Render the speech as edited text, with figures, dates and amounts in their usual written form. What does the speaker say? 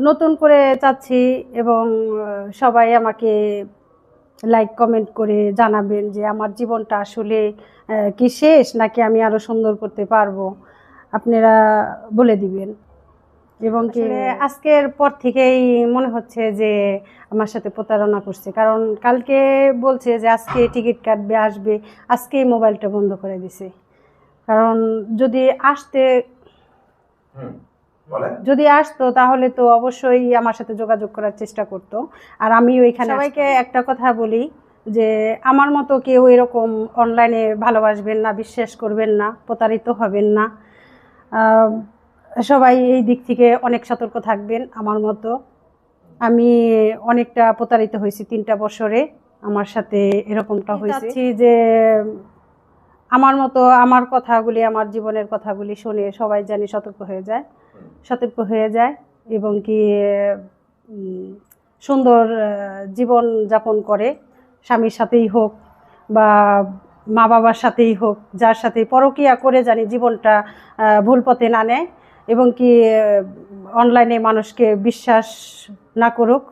নতুন করে চাচ্ছি এবং সবাই আমাকে লাইক কমেন্ট করে জানাবেন যে আমার জীবনটা আসলে কি শেষ নাকি আমি আরো সুন্দর করতে পারবো, আপনারা বলে দিবেন। এবং কি আজকের পর থেকেই মনে হচ্ছে যে আমার সাথে প্রতারণা করছে, কারণ কালকে বলছে যে আজকে টিকিট কাটবে, আসবে, আজকেই মোবাইলটা বন্ধ করে দিছে। কারণ যদি আসতো তাহলে তো অবশ্যই আমার সাথে যোগাযোগ করার চেষ্টা করতো, আর আমি ওইখানে। সবাইকে একটা কথা বলি যে আমার মতো কেউ এরকম অনলাইনে ভালোবাসবেন না, বিশ্বাস করবেন না, প্রতারিত হবেন না। সবাই এই দিক থেকে অনেক সতর্ক থাকবেন। আমার মতো আমি অনেকটা প্রতারিত হয়েছি 3টা বছরে, আমার সাথে এরকমটা হয়েছে যে আমার মতো আমার কথাগুলি, আমার জীবনের কথাগুলি শুনে সবাই জানি সতর্ক হয়ে যায় এবং কি সুন্দর জীবন যাপন করে, স্বামীর সাথেই হোক বা মা বাবার সাথেই হোক, যার সাথে পরকীয়া করে জানি জীবনটা ভুল পথে না নেয় এবং কি অনলাইনে মানুষকে বিশ্বাস না করুক।